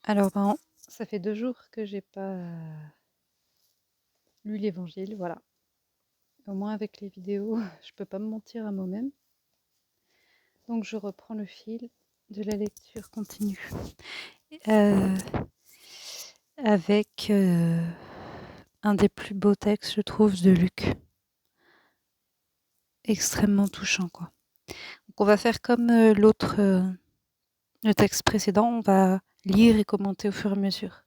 Alors, ben, ça fait 2 jours que j'ai pas lu l'évangile, voilà. Au moins avec les vidéos, je peux pas me mentir à moi-même. Donc je reprends le fil de la lecture continue. Heu, avec, un des plus beaux textes, je trouve, de Luc. Extrêmement touchant, quoi. Donc on va faire comme, le texte précédent, on va lire et commenter au fur et à mesure.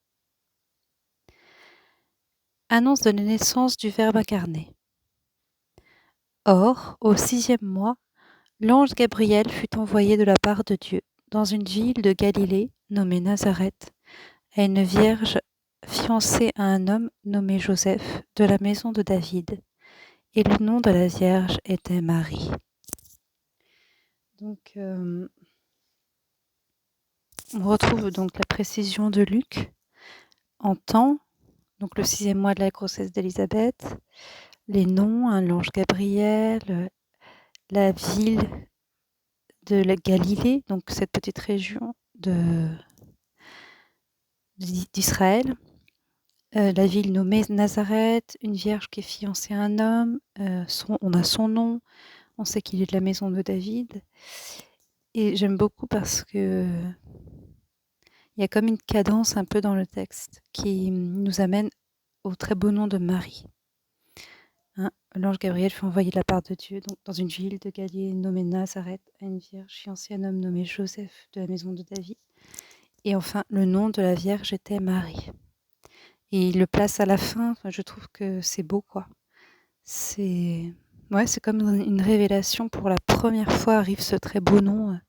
Annonce de la naissance du Verbe incarné. Or, au 6e mois, l'ange Gabriel fut envoyé de la part de Dieu dans une ville de Galilée nommée Nazareth à une vierge fiancée à un homme nommé Joseph de la maison de David, et le nom de la vierge était Marie. Donc, on retrouve donc la précision de Luc en temps, donc le 6e mois de la grossesse d'Élisabeth, les noms, l'ange Gabriel, la ville de la Galilée, donc cette petite région d'Israël, la ville nommée Nazareth, une vierge qui est fiancée à un homme, on a son nom, on sait qu'il est de la maison de David. Et j'aime beaucoup parce que il y a comme une cadence un peu dans le texte qui nous amène au très beau nom de Marie. Hein, l'ange Gabriel fut envoyé de la part de Dieu donc dans une ville de Galilée nommée Nazareth à une vierge fiancée à un homme nommé Joseph de la maison de David. Et enfin, le nom de la vierge était Marie. Et il le place à la fin, enfin, je trouve que c'est beau, quoi. C'est c'est comme une révélation. Pour la première fois arrive ce très beau nom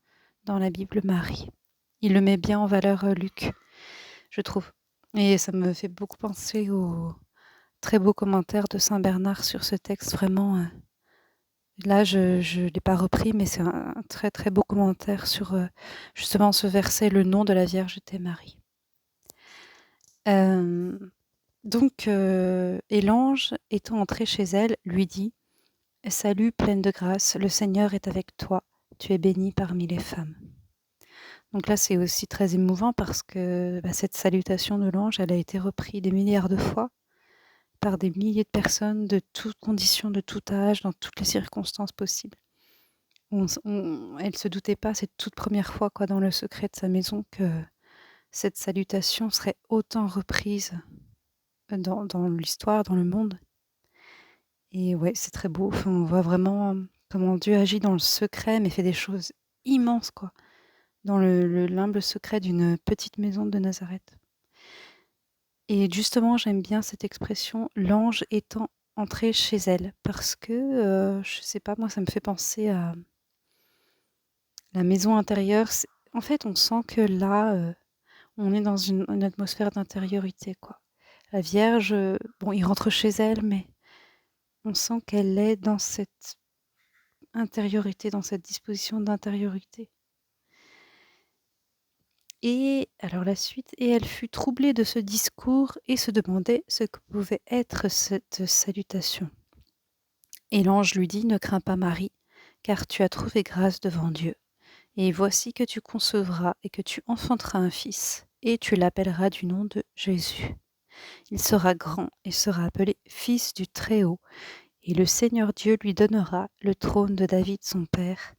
dans la Bible, Marie. Il le met bien en valeur, Luc, je trouve. Et ça me fait beaucoup penser au très beau commentaire de saint Bernard sur ce texte. Vraiment, là, je l'ai pas repris, mais c'est un très, très beau commentaire sur, justement ce verset: «Le nom de la Vierge était Marie». Donc et l'ange, étant entré chez elle, lui dit: «Salut, pleine de grâce, le Seigneur est avec toi. Tu es bénie parmi les femmes». Donc là, c'est aussi très émouvant parce que, cette salutation de l'ange, elle a été reprise des milliards de fois par des milliers de personnes de toutes conditions, de tout âge, dans toutes les circonstances possibles. Elle se doutait pas cette toute première fois, quoi, dans le secret de sa maison, que cette salutation serait autant reprise dans l'histoire, dans le monde. Et ouais, c'est très beau. Enfin, on voit vraiment comment Dieu agit dans le secret, mais fait des choses immenses, quoi, dans l'humble secret d'une petite maison de Nazareth. Et justement, j'aime bien cette expression, l'ange étant entré chez elle, parce que, je sais pas, moi, ça me fait penser à la maison intérieure. En fait, on sent que là, on est dans une atmosphère d'intériorité, quoi. La Vierge, bon, il rentre chez elle, mais on sent qu'elle est dans cette intériorité, dans cette disposition d'intériorité. Et alors la suite: «Et elle fut troublée de ce discours et se demandait ce que pouvait être cette salutation. Et l'ange lui dit: Ne crains pas, Marie, car tu as trouvé grâce devant Dieu. Et voici que tu concevras et que tu enfanteras un fils, et tu l'appelleras du nom de Jésus. Il sera grand et sera appelé Fils du Très-Haut, et le Seigneur Dieu lui donnera le trône de David son père,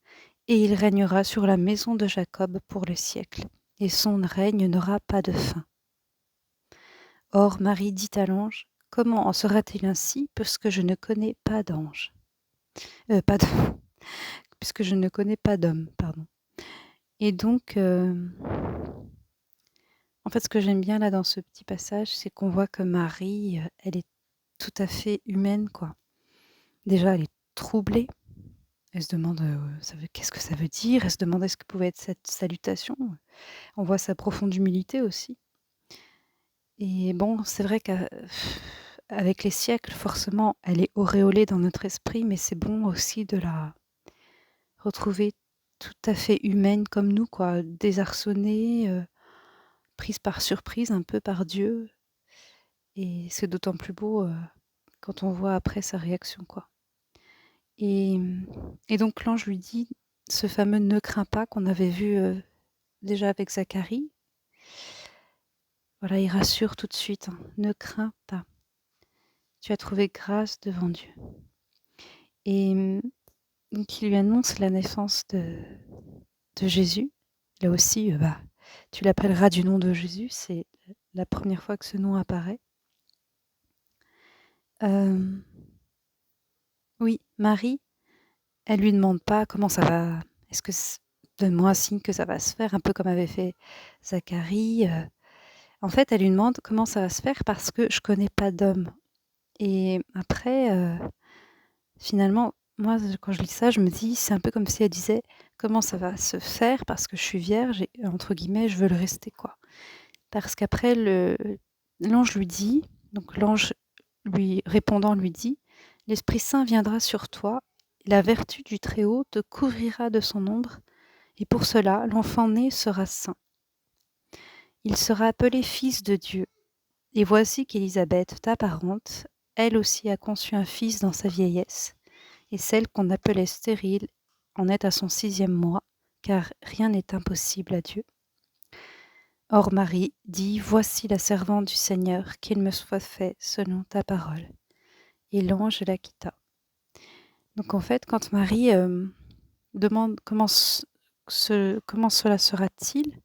et il régnera sur la maison de Jacob pour le siècle, et son règne n'aura pas de fin. Or Marie dit à l'ange: Comment en sera-t-il ainsi, puisque je ne connais pas d'ange pas de puisque je ne connais pas d'homme, pardon. Et donc, en fait, ce que j'aime bien là dans ce petit passage, c'est qu'on voit que Marie, elle est tout à fait humaine, quoi. Déjà, elle est troublée. Elle se demande, qu'est-ce que ça veut dire? Elle se demandait ce que pouvait être cette salutation. On voit sa profonde humilité aussi. Et bon, c'est vrai qu'avec les siècles, forcément, elle est auréolée dans notre esprit, mais c'est bon aussi de la retrouver tout à fait humaine comme nous, quoi, désarçonnée, prise par surprise un peu par Dieu. Et c'est d'autant plus beau, quand on voit après sa réaction, quoi. Et et donc l'ange lui dit ce fameux «Ne crains pas» qu'on avait vu, déjà avec Zacharie. voilà, il rassure tout de suite, hein: «Ne crains pas, tu as trouvé grâce devant Dieu» et donc il lui annonce la naissance de Jésus. Là aussi, tu l'appelleras du nom de Jésus, c'est la première fois que ce nom apparaît. Hem, oui, Marie, elle lui demande pas: «Comment ça va? Est-ce que c donne-moi un signe que ça va se faire», un peu comme avait fait Zacharie, en fait, elle lui demande: «Comment ça va se faire? Parce que je connais pas d'homme» et après, finalement, moi, quand je lis ça, je me dis: «C'est un peu comme si elle disait: "Comment ça va se faire? Parce que je suis vierge et entre guillemets, je veux le rester, quoi"». Parce qu'après l'ange lui dit donc l'ange lui répondant lui dit: «L'Esprit Saint viendra sur toi, la vertu du Très-Haut te couvrira de son ombre, et pour cela l'enfant né sera saint. Il sera appelé fils de Dieu. Et voici qu'Élisabeth, ta parente, elle aussi a conçu un fils dans sa vieillesse, et celle qu'on appelait stérile en est à son 6e mois, car rien n'est impossible à Dieu. Or Marie dit: Voici la servante du Seigneur, qu'il me soit fait selon ta parole. Et l'ange la quitta. Donc en fait, quand Marie demande comment cela sera-t-il,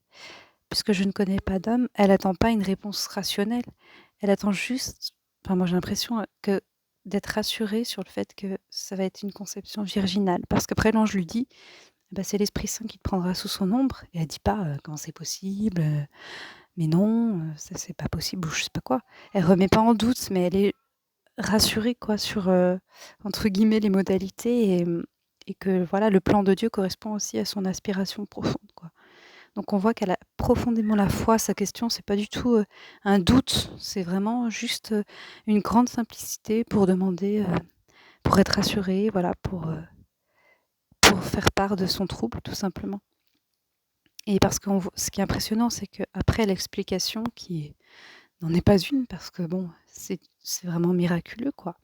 puisque je ne connais pas d'homme, elle n'attend pas une réponse rationnelle. Elle attend juste, enfin moi j'ai l'impression que d'être rassurée sur le fait que ça va être une conception virginale. Parce qu'après l'ange lui dit, bah, c'est l'Esprit Saint qui te prendra sous son ombre. Et elle dit pas comment c'est possible, mais non, ça c'est pas possible, ou je sais pas quoi. Elle remet pas en doute, mais elle est rassurée quoi sur entre guillemets les modalités et que voilà le plan de Dieu correspond aussi à son aspiration profonde quoi. Donc on voit qu'elle a profondément la foi. Sa question, c'est pas du tout, un doute, c'est vraiment juste, une grande simplicité pour demander, pour être rassurée, voilà, pour faire part de son trouble, tout simplement. Et parce qu'on voit ce qui est impressionnant, c'est qu'après l'explication qui n'en est pas une parce que bon, c'est vraiment miraculeux, quoi.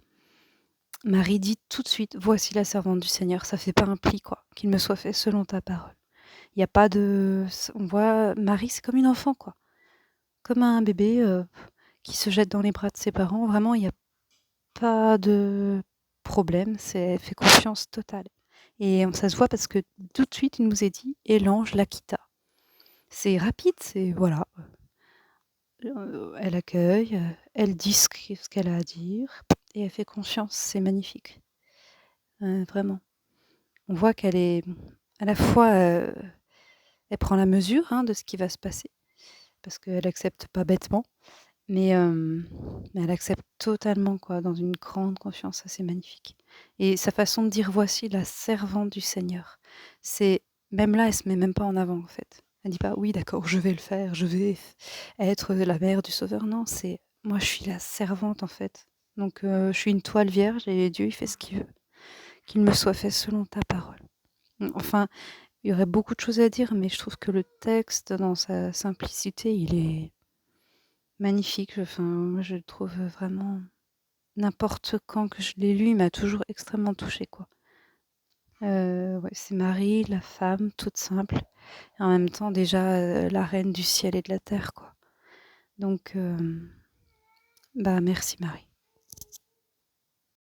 Marie dit tout de suite: «Voici la servante du Seigneur», ça fait pas un pli, quoi. «Qu'il me soit fait selon ta parole». Il y a pas de on voit Marie, c'est comme une enfant, quoi. Comme un bébé, qui se jette dans les bras de ses parents. Vraiment, il y a pas de problème, c'est elle fait confiance totale et ça se voit parce que tout de suite, il nous est dit: «Et l'ange la quitta». C'est rapide, c'est voilà, elle accueille, elle dit ce qu'elle a à dire et elle fait confiance, c'est magnifique, vraiment. On voit qu'elle est à la fois, elle prend la mesure, hein, de ce qui va se passer parce qu'elle accepte pas bêtement. Mais mais elle accepte totalement quoi, dans une grande confiance, ça c'est magnifique et sa façon de dire: «Voici la servante du Seigneur». C'est même là, elle se met même pas en avant en fait. Elle dit pas: «Oui d'accord, je vais le faire, je vais f être la mère du sauveur». Non, c'est: «Moi je suis la servante en fait, donc je suis une toile vierge et Dieu il fait ce qu'il veut. Qu'il me soit fait selon ta parole». Enfin, il y aurait beaucoup de choses à dire, mais je trouve que le texte dans sa simplicité, il est magnifique, enfin, moi je le trouve, vraiment n'importe quand que je l'ai lu, il m'a toujours extrêmement touchée, quoi. Ouais, c'est Marie, la femme toute simple et en même temps déjà, la reine du ciel et de la terre, quoi. Donc bah, merci Marie.